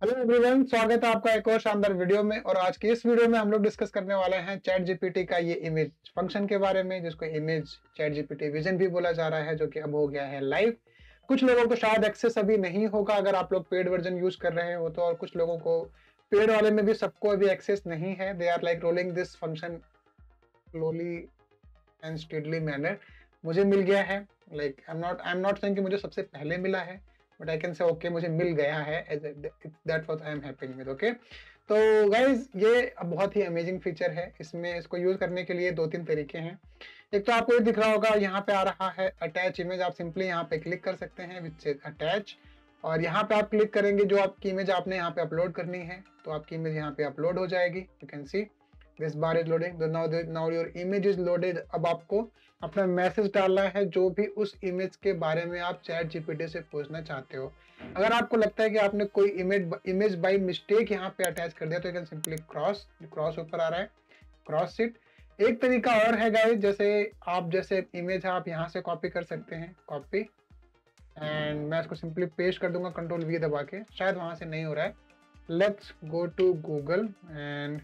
Hello everyone, स्वागत है आपका एक और शानदार वीडियो में। और आज की इस वीडियो में हम लोग डिस्कस करने वाले हैं चैट जीपीटी का ये इमेज फंक्शन के बारे में, जिसको इमेज चैट जीपीटी विजन भी बोला जा रहा है, जो कि अब हो गया है लाइव। कुछ लोगों को शायद एक्सेस अभी नहीं होगा अगर आप लोग पेड वर्जन यूज कर रहे हो तो, और कुछ लोगों को पेड वाले में भी सबको अभी एक्सेस नहीं है। They are like rolling this function slowly and steadily manner. मुझे मिल गया है। Like I am not saying कि मुझे सबसे पहले मिला है, but I can say okay मुझे मिल गया है। That what I am happy with. Okay, तो गाइज ये बहुत ही अमेजिंग फीचर है। इसमें इसको यूज करने के लिए दो तीन तरीके हैं। एक तो आपको ये दिख रहा होगा, यहाँ पे आ रहा है अटैच इमेज। आप सिंपली यहाँ पे क्लिक कर सकते हैं विच से अटैच, और यहाँ पे आप क्लिक करेंगे जो आपकी इमेज आपने यहाँ पे अपलोड करनी है, तो आपकी इमेज यहाँ पे अपलोड हो जाएगी। You can see this bar is loading, now your image is loaded. अब आपको अपना मैसेज डालना है जो भी उस इमेज के बारे में आप चैट जीपीटी से पूछना चाहते हो। अगर आपको लगता है कि आपने कोई इमेज बाय मिस्टेक यहाँ पे अटैच कर दिया, तो यू कैन सिंपली क्रॉस ऊपर आ रहा है, क्रॉस इट। एक तरीका और है गाइस, जैसे इमेज आप यहाँ से कॉपी कर सकते हैं, कॉपी, एंड मैं इसको सिंपली पेस्ट कर दूंगा कंट्रोल वी दबा के। शायद वहां से नहीं हो रहा है। Let's go to Google and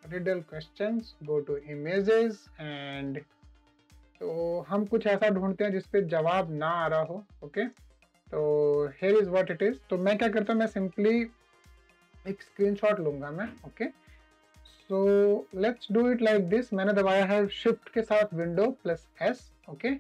riddle questions, go to images and तो हम कुछ ऐसा ढूंढते हैं जिसपे जवाब ना आ रहा हो। ओके, तो here is what it is। तो मैं क्या करता हूँ, मैं सिंपली एक स्क्रीनशॉट लूंगा मैं। Okay, so let's do it like this. मैंने दबाया है शिफ्ट के साथ विंडो प्लस एस। ओके,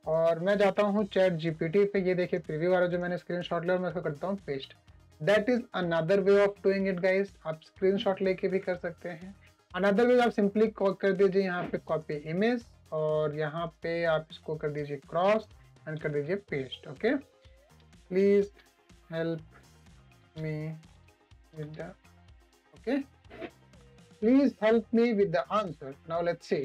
और मैं जाता हूँ चैट जीपीटी पे। ये देखिए प्रीव्यू वाला जो मैंने स्क्रीनशॉट लिया, मैं इसको करता हूँ paste. That is another way of doing it guys. आप स्क्रीनशॉट लेके भी कर सकते हैं। अनदर वे आप सिंपली कर दीजिए यहाँ पे कॉपी इमेज, और यहाँ पे आप इसको कर दीजिए क्रॉस एंड कर दीजिए paste. Okay, please help me with the okay please help me with the answer. Now let's see.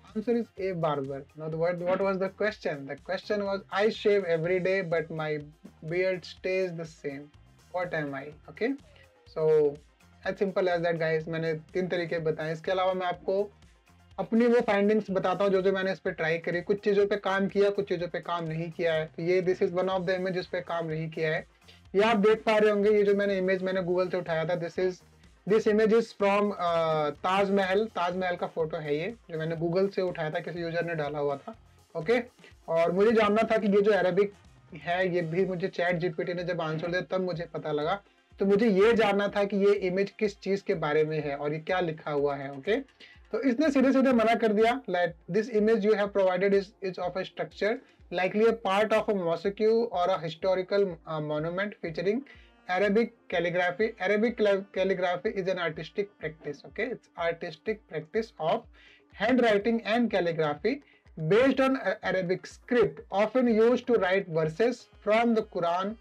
Answer is a barber. Now what was the question? The question was, I shave every day but my beard stays the same. What am I? Okay, so as simple as that guys। मैंने तीन तरीके बताए। इसके अलावा मैं आपको अपनी वो फाइंडिंग्स बताता हूँ जो जो मैंने इस पे ट्राई करी। कुछ चीज़ों पे काम किया, कुछ चीज़ों पे काम नहीं किया है। तो ये this is one of the image जिस पे काम नहीं किया है। ये आप देख पा रहे होंगे, ये जो मैंने गूगल से उठाया था, this image is from Taj Mahal. Taj Mahal का फोटो है ये, जो मैंने गूगल से उठाया था, किसी यूजर ने डाला हुआ था। ओके, और मुझे जानना था कि ये जो अरेबिक है, ये भी मुझे चैट जीपीटी ने जब आंसर दिया तब मुझे पता लगा। तो मुझे ये जानना था कि ये इमेज किस चीज के बारे में है और ये क्या लिखा हुआ है। ओके, तो इसने सीधे सीधे मना कर दिया। Like this image you have provided is of a structure likely a part of a mosque or a historical monument featuring Arabic calligraphy. Arabic calligraphy is an artistic practice. Okay, it's artistic practice of handwriting and calligraphy based on Arabic script, often used to write verses from the Quran,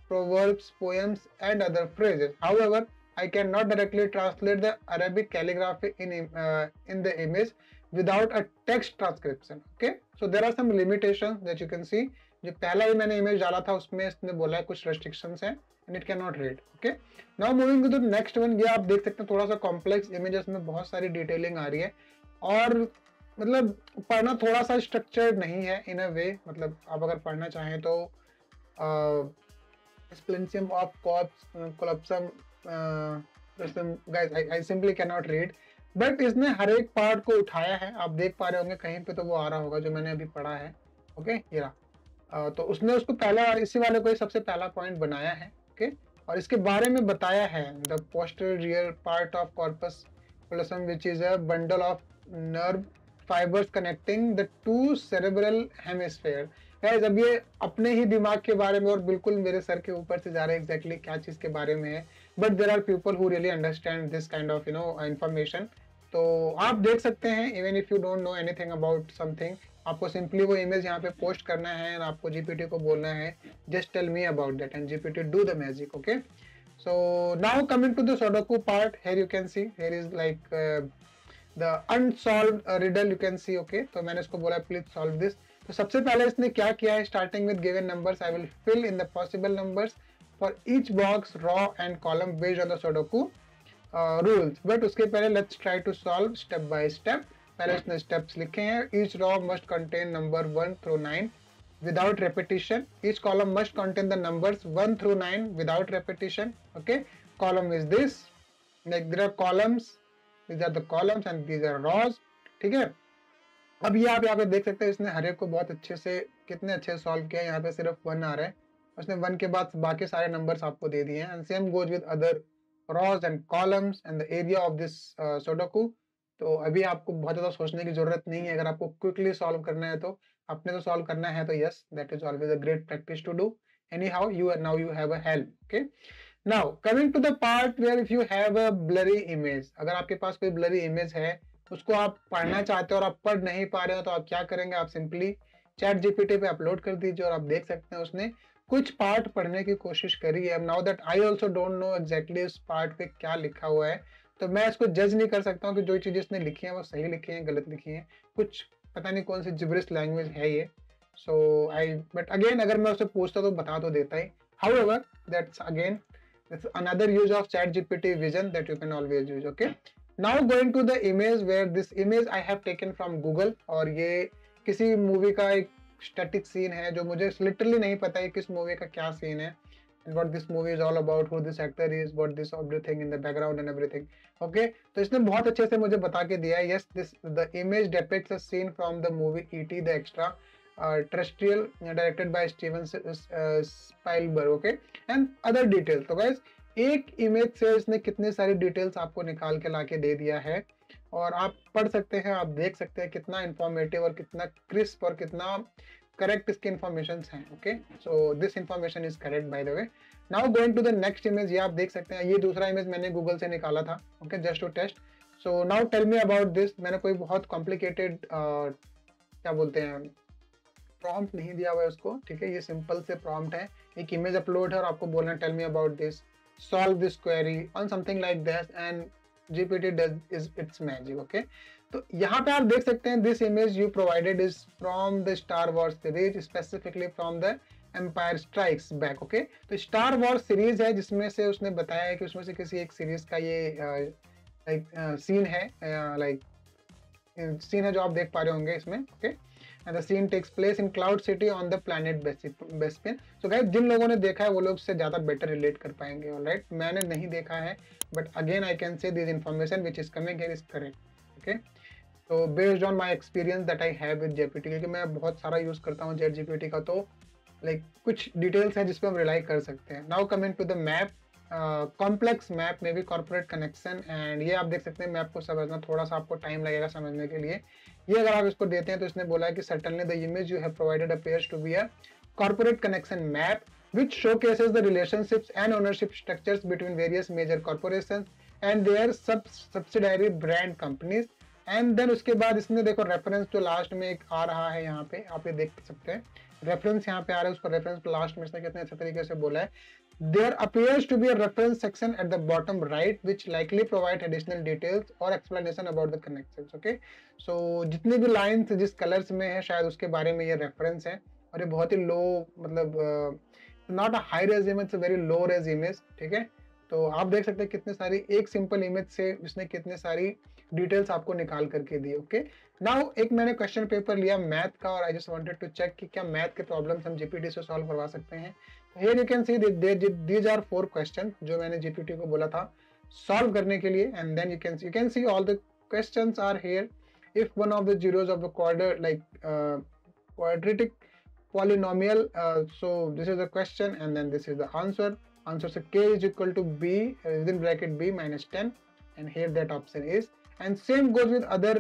proverbs, poems, and other phrases. However, I cannot directly translate the Arabic calligraphy in the image without a text transcription. Okay, so there are some limitations that you can see। जो पहला ही मैंने image डाला था उसमें इसने बोला है कुछ restrictions हैं and it cannot read। Okay, now moving to the next one। ये आप देख सकते हैं थोड़ा सा कॉम्प्लेक्स इमेजेस में बहुत सारी डिटेलिंग आ रही है, और मतलब पढ़ना थोड़ा सा स्ट्रक्चर्ड नहीं है इन अ वे। मतलब आप अगर पढ़ना चाहें तो Splentium of collapsum guys, I simply cannot read। But इसने हर एक पार्ट को उठाया है। आप देख पा रहे होंगे कहीं पे तो वो आ रहा होगा जो मैंने अभी पढ़ा है। ओके, ये रहा। तो उसने उसको पहला, इसी वाले को सबसे पहला पॉइंट बनाया है। ओके, और इसके बारे में बताया है the posterior part of corpus callosum which is a bundle of nerve fibers connecting the two cerebral hemisphere। Guys अब ये अपने ही दिमाग के बारे में और बिल्कुल मेरे सर के ऊपर से जा रहे हैं एग्जैक्टली क्या चीज के बारे में है, but there are people who really understand this kind of information. तो आप देख सकते हैं, even if you don't know anything about something, आपको सिंपली वो इमेज यहाँ पे पोस्ट करना है और आपको जीपीटी को बोलना है just tell me about that and GPT do the magic. Okay, so now coming to the Sudoku part, here you can see here is like the unsolved riddle you can see। okay, तो मैंने इसको बोला please solve this. तो सबसे पहले इसने क्या किया है, starting with given numbers I will fill in the possible numbers for each box row and column based on the Sudoku rules. But उसके पहले let's try to solve step by step. पहले इसने स्टेप्स लिखे हैं। Each row must contain number 1 through 9। without repetition. Each column must contain the numbers 1 through 9 without repetition. Okay, column is this, like there are columns, these are the columns and these are rows. ठीक है, अब ये आप यहाँ पे देख सकते हैं इसने हर एक को बहुत अच्छे से, कितने अच्छे सॉल्व किया। यहाँ पे सिर्फ 1 आ रहा है, उसने 1 के बाद बाकी सारे नंबर्स आपको दे दिए हैं। And same goes with other rows and columns and the area of this sudoku. तो अभी आपको बहुत ज़्यादा सोचने की ज़रूरत नहीं है, अगर आपको क्विकली सॉल्व करना है तो आपने तो सॉल्व करना है, तो yes that is always a great practice to do. anyhow now you have a help. Okay, now coming to the part where if you have a blurry image, अगर आपके पास कोई blurry image है, उसको आप पढ़ना चाहते हो और आप पढ़ नहीं पा रहे हो, तो आप क्या करेंगे, आप सिंपली चैट जीपीटी पे अपलोड कर दीजिए और आप देख सकते हैं उसने कुछ पार्ट पढ़ने की कोशिश करी है। Now that I also don't know exactly उस पार्ट पे क्या लिखा हुआ है, तो मैं इसको जज नहीं कर सकता हूँ कि जो चीज़ें इसने लिखी हैं वो सही लिखी हैं गलत लिखी हैं, कुछ पता नहीं कौन सी जिब्रिश लैंग्वेज है ये। सो आई बट अगेन अगर मैं उससे पूछता तो बता तो देता ही। However that's again another use of ChatGPT vision that you can always use. Okay, now going to the image, where this image I have taken from Google, और ये किसी मूवी का एक स्टैटिक सीन है जो मुझे लिटरली नहीं पता है किस मूवी का क्या सीन है, and what this movie is all about, who this actor is, what this everything in the background and everything. Okay, तो इसने बहुत अच्छे से मुझे बता के दिया है। Yes, this the image depicts a scene from the movie E.T. the Extra terrestrial, directed by Steven Spielberg. Okay, and other details. तो guys एक इमेज से इसने कितने सारी डिटेल्स आपको निकाल के लाके दे दिया है, और आप पढ़ सकते हैं, आप देख सकते हैं कितना इंफॉर्मेटिव और कितना क्रिस्प और कितना करेक्ट इसके इन्फॉर्मेशन हैं। Okay, so this information is correct by the way. Now going to the next image, ये आप देख सकते हैं, ये दूसरा इमेज मैंने गूगल से निकाला था। Okay, just to test. So now tell me about this. मैंने कोई बहुत कॉम्प्लिकेटेड क्या बोलते हैं प्रॉम्प्ट नहीं दिया हुआ है उसको, ठीक है, ये सिंपल से प्रॉम्प्ट है, एक इमेज अपलोड है और आपको बोलना tell me about this, solve this query on something like this, and GPT does its magic. Okay, तो यहाँ पे आप देख सकते हैं this image you provided is from the Star Wars series, specifically from the Empire Strikes Back. Okay, तो Star Wars series है जिसमें से उसने बताया है कि उसमें से किसी एक सीरीज का ये सीन है, सीन है जो आप देख पा रहे होंगे इसमें। Okay, and the scene takes place in Cloud City on the planet Bespin. So guys, जिन लोगों ने देखा है वो लोग इससे ज़्यादा बेटर रिलेट कर पाएंगे। ऑलराइट, मैंने नहीं देखा है, but again I can say this information which is coming here is correct. Okay, तो based on my experience that I have with GPT, क्योंकि मैं बहुत सारा यूज़ करता हूँ चैट जीपीटी का, तो कुछ डिटेल्स हैं जिस पर हम रिलाई कर सकते हैं। Now coming to the map, complex map में भी कॉर्पोरेट कनेक्शन, एंड ये आप देख सकते हैं मैप को समझना थोड़ा सा आपको टाइम लगेगा समझने के लिए। ये अगर आप इसको देते हैं तो इसने बोला है कि certainly the image you have provided appears to be a corporate connection map which showcases the relationships and ownership structures between various major corporations and their subsidiary brand companies. And then उसके बाद इसने देखो reference जो last में एक आ रहा है, यहाँ पे आप ये देख सकते हैं रेफरेंस यहाँ पे आ रहा है, उसको रेफरेंस लास्ट में इसने कितने अच्छे तरीके से बोला है। There appears to be a reference section at the bottom right which likely provide additional details or explanation about the connections. Okay, so जितनी भी लाइन्स जिस कलर्स में है शायद उसके बारे में ये रेफरेंस है, और ये बहुत ही लो, मतलब not a high res image, it's a very low res image. ठीक है, तो आप देख सकते हैं कितने सारी एक सिंपल इमेज से इसने कितने सारी डिटेल्स आपको निकाल करके दी। ओके, नाउ एक मैंने क्वेश्चन पेपर लिया मैथ का, और I just wanted to check कि क्या मैथ के प्रॉब्लम्स हम जीपीटी से सॉल्व करवा सकते हैं। Here you can see these are 4 questions जो मैंने GPT को बोला था सॉल्व करने के लिए, and then you can see all the questions are here. If one of the zeros of the quadratic polynomial, so this is the question and then this is the answer. Answer is k is equal to b within bracket b minus 10, and here that option is. And same goes with other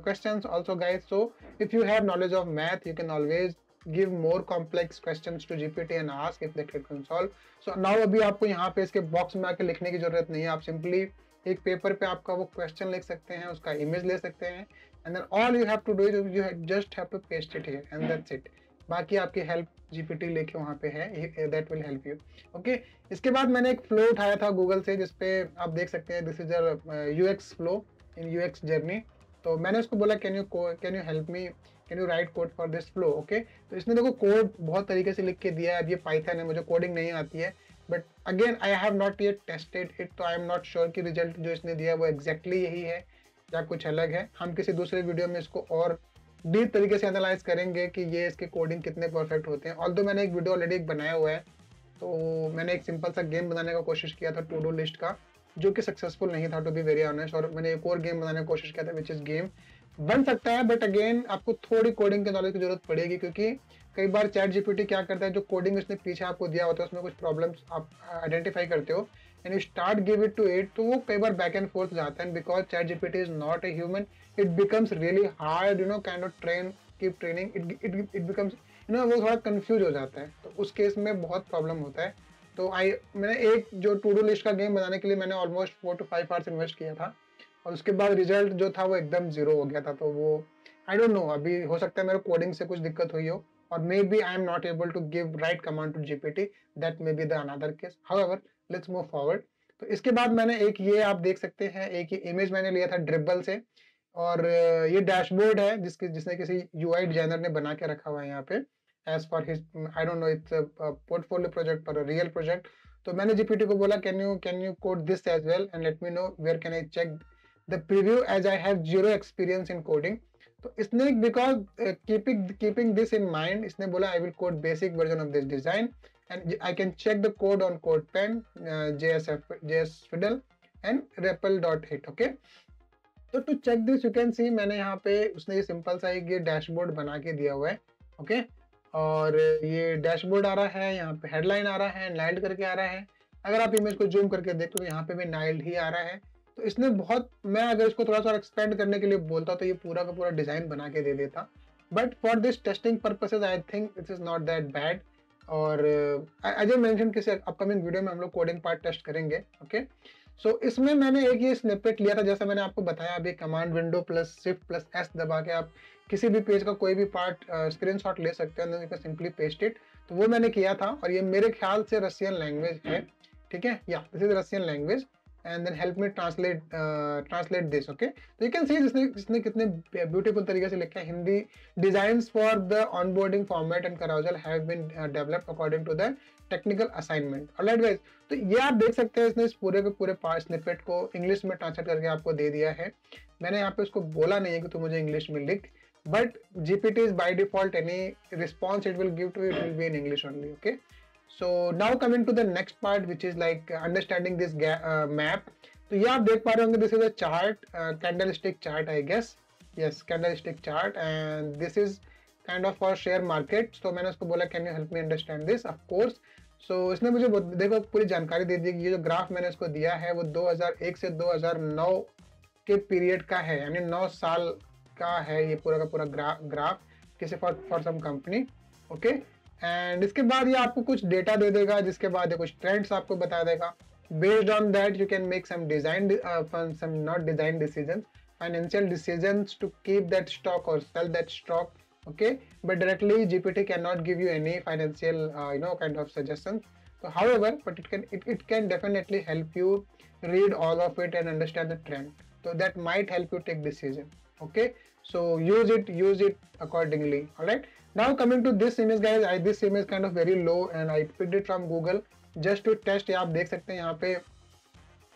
questions also guys. So if you have knowledge of math, you can always give more complex questions to GPT and ask if they can solve. So now अभी आपको यहाँ पे इसके box में आके लिखने की जरूरत नहीं है, आप सिंपली एक पेपर पे आपका वो क्वेश्चन लिख सकते हैं, उसका इमेज ले सकते हैं, and then all you have to do is you just have to paste it here and that's it. बाकी आपकी हेल्प GPT लेके वहाँ पे है, that will help you. Okay, इसके बाद मैंने एक फ्लो उठाया था गूगल से जिसपे आप देख सकते हैं this is UX flow in UX journey. तो मैंने उसको बोला can you help me, can you right code for this flow. Okay, तो इसने देखो कोड बहुत तरीके से लिख के दिया है। अब ये पाइथन है, मुझे कोडिंग नहीं आती है, but again I have not yet tested it, तो आई एम नॉट श्योर कि रिजल्ट जो इसने दिया है वो एग्जैक्टली यही है या कुछ अलग है। हम किसी दूसरे वीडियो में इसको और डीप तरीके से एनालाइज करेंगे कि ये इसके कोडिंग कितने परफेक्ट होते हैं। ऑल्दो मैंने एक वीडियो ऑलरेडी बनाया हुआ है, तो मैंने एक सिंपल सा गेम बनाने का कोशिश किया था टू डू लिस्ट का, जो कि सक्सेसफुल नहीं था टू बी वेरी ऑनेस्ट। और मैंने एक और गेम बनाने की कोशिश किया था विच इज गेम बन सकता है, बट अगेन आपको थोड़ी कोडिंग के नॉलेज की जरूरत पड़ेगी, क्योंकि कई बार चैट जीपीटी क्या करता है, जो कोडिंग उसने पीछे आपको दिया होता है उसमें कुछ प्रॉब्लम्स आप आइडेंटिफाई करते हो and you start give it to it, तो वो कई बार बैक एंड फोर्थ जाता है। Because chat GPT is not a human, it becomes really hard, kind of keep training, it becomes वो थोड़ा कंफ्यूज हो जाता है, तो उस केस में बहुत प्रॉब्लम होता है। तो मैंने एक जो टू डू लिस्ट का गेम बनाने के लिए मैंने ऑलमोस्ट 4 to 5 आवर्स इन्वेस्ट किया था, और उसके बाद रिजल्ट जो था वो एकदम जीरो हो गया था। तो वो आई डोंट नो, अभी हो सकता है मेरे कोडिंग से कुछ दिक्कत हुई हो, और maybe I am not able to give right command to GPT, that may be the another case. However let's move forward. तो इसके बाद मैंने एक ये आप देख सकते हैं, एक ये इमेज मैंने लिया था ड्रिबल से, और ये डैशबोर्ड है जिसने किसी यूआई डिजाइनर ने बना के रखा हुआ है यहाँ पे, as for his I don't know it's portfolio project और अ रियल प्रोजेक्ट। तो मैंने जीपीटी को बोला can you code this as well and let me know where can I check the preview as I have zero experience in coding. तो इसने because keeping this in mind, इसने बोला I will code basic version of this design and I can check the code on CodePen, JS Fiddle and REPL.HIT। Okay, तो to check this you can see, मैंने यहाँ पे उसने ये simple सा एक ये डैशबोर्ड बना के दिया हुआ है। ओके, और ये डैशबोर्ड आ रहा है, यहाँ पे हेडलाइन आ रहा है, नाइल्ड करके आ रहा है। अगर आप इमेज को जूम करके देखो तो यहाँ पे भी नाइल्ड ही आ रहा है। तो इसने बहुत, मैं अगर इसको थोड़ा सा एक्सपेंड करने के लिए बोलता तो ये पूरा का पूरा डिजाइन बना के दे देता, but for this testing purposes I think it is not that bad. और एज आई मेंशन किसी अपकमिंग वीडियो में हम लोग कोडिंग पार्ट टेस्ट करेंगे। ओके, सो इसमें मैंने एक ये स्निपेट लिया था, जैसा मैंने आपको बताया अभी, command window plus shift plus S दबा के आप किसी भी पेज का कोई भी पार्ट स्क्रीनशॉट ले सकते हैं, देन सिंपली पेस्ट इट। तो वो मैंने किया था, और ये मेरे ख्याल से रशियन लैंग्वेज है, ठीक है, या this is Russian language and then help me translate this. Okay, तो यू कैन सी इसने कितने ब्यूटीफुल तरीके से लिखा है, Hindi designs for the onboarding format and carousel have been developed according to the technical assignment. Alright guys, तो ये आप देख सकते हैं, इसने इस पूरे के पूरे पार्ट स्निपेट को इंग्लिश में ट्रांसलेट करके आपको दे दिया है। मैंने यहाँ पे उसको बोला नहीं है कि तू मुझे इंग्लिश में लिख, but GPT is by default, any response it will give to you, it will be in English only. Okay, so now coming to the next part, which is like understanding this map. तो ये आप देख पा रहे होंगे, this is a chart, candlestick chart I guess, yes, candlestick chart, and this is kind of for share market. तो मैंने उसको बोला can you help me understand this, of course. so इसने मुझे देखो पूरी जानकारी दे दी कि ये जो ग्राफ मैंने इसको दिया है वो 2001 से 2009 के पीरियड का है, यानी 9 साल का है ये पूरा का पूरा ग्राफ किसी for some company. Okay, and इसके बाद ये आपको कुछ डेटा दे देगा, जिसके बाद ये कुछ ट्रेंड्स आपको बता देगा। Based on that you can make some design, some not design decisions, financial decisions to keep that stock और sell that stock. Okay, but directly GPT can not give you any financial kind of suggestions. So however, but it can definitely help you read all of it and understand the trend. So that might help you take decision. Okay, so use it accordingly. All right, now coming to this image guys, this image kind of very low and I picked it from Google just to test। आप देख सकते हैं यहाँ पे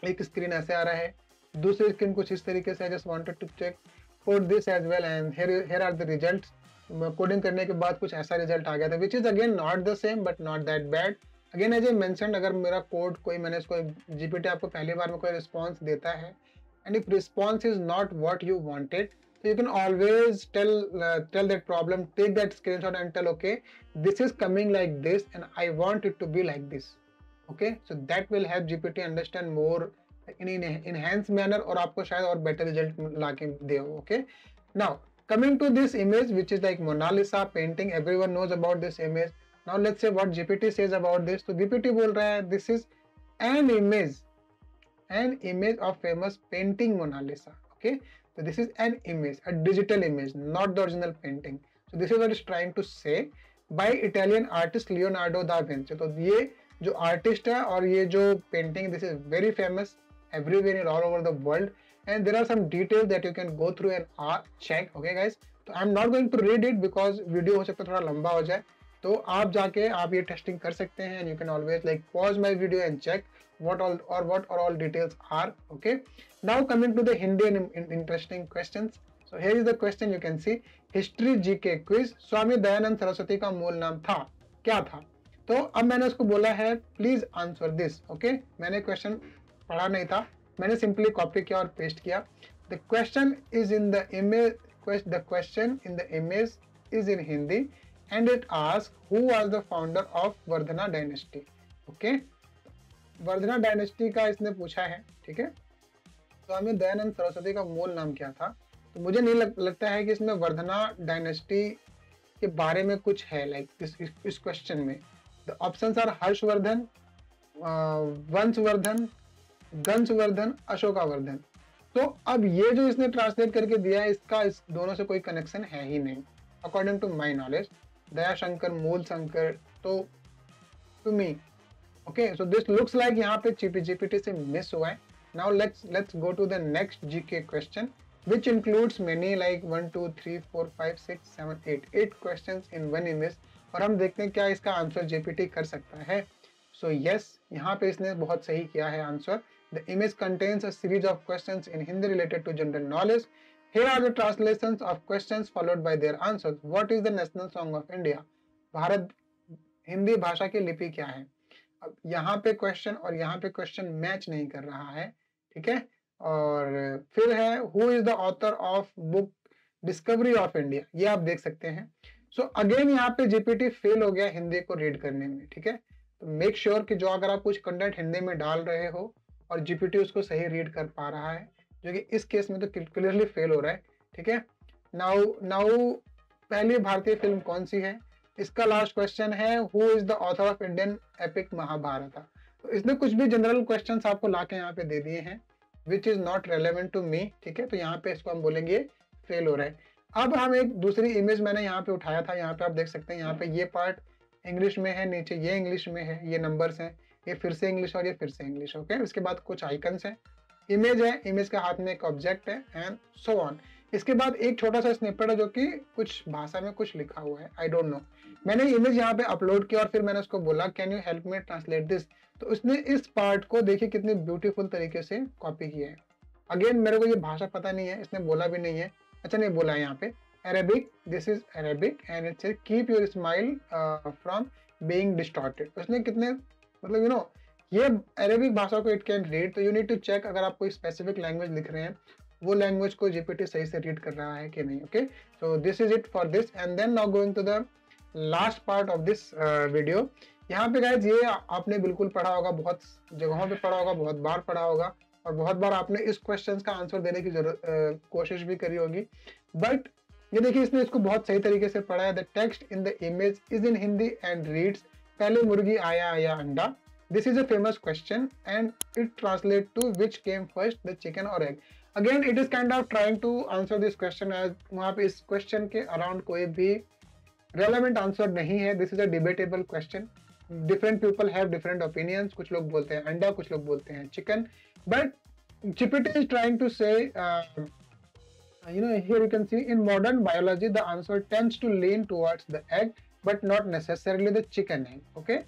एक screen ऐसे आ रहा है, दूसरी स्क्रीन कुछ इस तरीके से। I just wanted to check for this as well and here are the results। Coding करने के बाद कुछ ऐसा रिजल्ट आ गया था, which is again not the same but not that bad। Again as a mentioned, अगर मेरा कोड कोई, मैंने इसको जीपीटी आपको पहली बार में कोई रिस्पॉन्स देता है and if response is not what you wanted, so you can always tell that problem, take that screenshot and tell okay this is coming like this and I want it to be like this. Okay, so that will help GPT understand more in enhanced manner और आपको शायद और better result लाके दे। Okay, now coming to this image which is like Mona Lisa painting, everyone knows about this image। Now let's say what GPT says about this। तो GPT बोल रहा है this is an image of famous painting Mona Lisa। Okay, so this is an image, a digital image, not the original painting। So this is what it's trying to say by Italian artist Leonardo da Vinci। तो ये जो artist है और ये जो painting, this is very famous everywhere in all over the world and there are some details that you can go through and check। Okay guys, तो I'm not going to read it because video हो सकता है थोड़ा लंबा हो जाए, तो आप जाके आप ये टेस्टिंग कर सकते हैं and you can always like pause my video and check what all details are। Okay, now coming to the Hindi and interesting questions। So here is the question, you can see history GK quiz, Swami Dayanand Saraswati का मूल नाम था, क्या था? तो अब मैंने उसको बोला है प्लीज आंसर दिस। ओके, मैंने क्वेश्चन पढ़ा नहीं था, मैंने सिंपली कॉपी किया और पेस्ट किया। The question is in the image, the question in the image is in Hindi and it ask who was the founder of Vardhana dynasty. Okay, Vardhana dynasty का इसने पूछा है, ठीक है। स्वामी दयानंद सरस्वती का मूल नाम क्या था? तो मुझे नहीं लगता है कि इसमें वर्धना डायनेस्टी के बारे में कुछ है लाइक इस क्वेश्चन में। The options are Harshvardhan, Vanshvardhan, Ganshvardhan, Ashokavardhan. तो अब ये जो इसने ट्रांसलेट करके दिया है, इसका इस दोनों से कोई कनेक्शन है ही नहीं according to my knowledge. Dayashankar, Mool Shankar, तो to me okay, so this looks like यहाँ पे जीपीटी से मिस हुआ है। Now let's go to the next GK question, which includes many like 1, 2, 3, 4, 5, 6, 7, 8 questions in one image। और हम देखते हैं क्या इसका आंसर जीपीटी कर सकता है। So yes, यहाँ पे इसने बहुत सही किया है answer. The image contains a series of questions in Hindi related to general knowledge. Here are the translations of questions followed by their answers. What is the national song of India? Bharat Hindi भाषा की लिपि क्या है? अब यहाँ पे question और यहाँ पे क्वेश्चन मैच नहीं कर रहा है, ठीक है। और फिर है who is the author of book discovery of India, ये आप देख सकते हैं। सो अगेन यहाँ पे जीपीटी फेल हो गया हिंदी को रीड करने में, ठीक है। तो मेक श्योर कि जो अगर आप कुछ कंटेंट हिंदी में डाल रहे हो और जीपीटी उसको सही रीड कर पा रहा है, जो कि इस केस में तो क्लियरली फेल हो रहा है, ठीक है। नाउ पहली भारतीय फिल्म कौन सी है? इसका लास्ट क्वेश्चन है who is the author of Indian epic Mahabharata. तो इसने कुछ भी जनरल क्वेश्चंस आपको लाके यहाँ पे दे दिए हैं which is not relevant to me, ठीक है। तो यहाँ पे इसको हम बोलेंगे फेल हो रहा है। अब हम एक दूसरी इमेज मैंने यहाँ पे उठाया था, यहाँ पे आप देख सकते हैं, यहाँ पे ये पार्ट इंग्लिश में है, नीचे ये इंग्लिश में है, ये नंबर्स हैं, ये फिर से इंग्लिश और ये फिर से इंग्लिश। ओके, उसके बाद कुछ आइकन्स हैं, इमेज है, इमेज के हाथ में एक ऑब्जेक्ट है एंड सो ऑन। इसके बाद एक छोटा सा स्निपेट है जो कि कुछ भाषा में कुछ लिखा हुआ है, आई डोंट नो। मैंने इमेज यहाँ पे अपलोड किया और फिर मैंने उसको बोला can you help me translate this. तो उसने इस पार्ट को देखिए कितनी ब्यूटीफुल तरीके से कॉपी किया है। अगेन मेरे को ये भाषा पता नहीं है, इसने बोला भी नहीं है, अच्छा नहीं बोला है यहाँ पे Arabic, this is Arabic and it says keep your smile from being distorted. उसने कितने मतलब यू नो ये अरेबिक भाषा को इट कैन रीड, तो यू नीड टू चेक अगर आप कोई स्पेसिफिक लैंग्वेज लिख रहे हैं वो लैंग्वेज को जीपीटी सही से रीड कर रहा है कि नहीं। Okay, so this is it for this and then now going to the last part of this video. यहाँ पे गाइज ये आपने बिल्कुल पढ़ा होगा, बहुत जगहों पे पढ़ा होगा, बहुत बार पढ़ा होगा और बहुत बार आपने इस क्वेश्चन का आंसर देने की कोशिश भी करी होगी। बट ये देखिए इसने इसको बहुत सही तरीके से पढ़ा है। The text in the image is in Hindi and reads पहले मुर्गी आया आया अंडा। This is a famous question and it translate to which came first the chicken और egg. Again it is kind of trying to answer this question as वहाँ पे इस question के अराउंड कोई भी रेलेवेंट आंसर नहीं है। This is a debatable question, different people have different opinions, कुछ लोग बोलते हैं अंडा, कुछ लोग बोलते हैं chicken, but GPT is trying to say here you can see in modern biology the answer tends to lean towards the egg but not necessarily the chicken egg. Okay,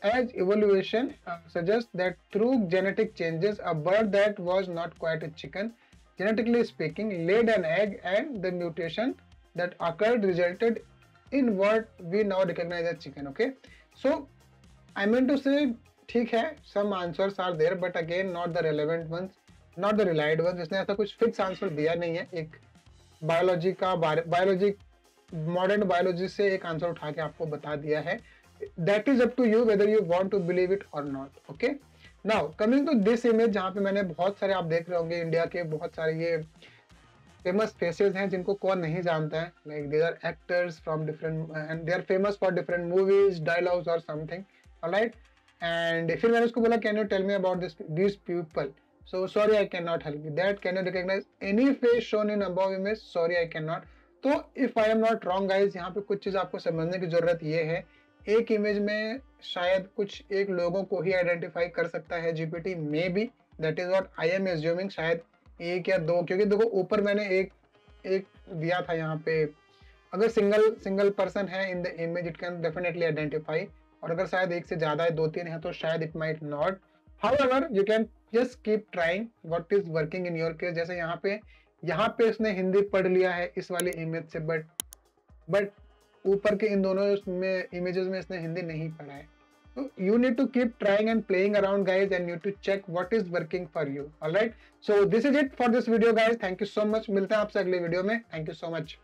as evolution suggests that through genetic changes a bird that was not quite a chicken genetically speaking laid an egg and the mutation that occurred resulted in what we now recognize as chicken. Okay, so I meant to say ठीक है, some answers are there but again not the relevant ones, not the relied ones। इसने ऐसा कुछ fix answer दिया नहीं है। एक biology का बायोलॉजी मॉडर्न बायोलॉजी से एक आंसर उठा के आपको बता दिया है। That is up to you whether you want to believe it और not. Okay, now coming to this image जहाँ पे मैंने बहुत सारे आप देख रहे होंगे इंडिया के बहुत सारे ये फेमस फेसेस हैं जिनको कौन नहीं जानता है, like they are actors from different and they are famous for different movies, dialogues और समथिंग, ऑलराइट। एंड फिर मैंने उसको बोला can you tell me about this people, so sorry I can not help you that. Can you recognize any face shown in above image? Sorry I can not. तो if I am not wrong guys, यहाँ पे कुछ चीज आपको समझने की जरूरत ये है, एक इमेज में शायद कुछ एक लोगों को ही आइडेंटिफाई कर सकता है GPT, may be that is what I am assuming, शायद एक या दो, क्योंकि देखो ऊपर मैंने एक दिया था यहाँ पे, अगर सिंगल पर्सन है इन the image it can definitely identify, और अगर शायद एक से ज्यादा है, 2-3 है, तो शायद it might not. However you can just keep trying what is working in your case. जैसे यहाँ पे यहाँ पे इसने हिंदी पढ़ लिया है इस वाली इमेज से, बट ऊपर के इन दोनों में इमेजेस में इसने हिंदी नहीं पढ़ा है। तो you need to keep trying and playing around guys and need to check what is working for you. Alright, so this is it for this video guys. Thank you so much, मिलते हैं आपसे अगले video में। Thank you so much.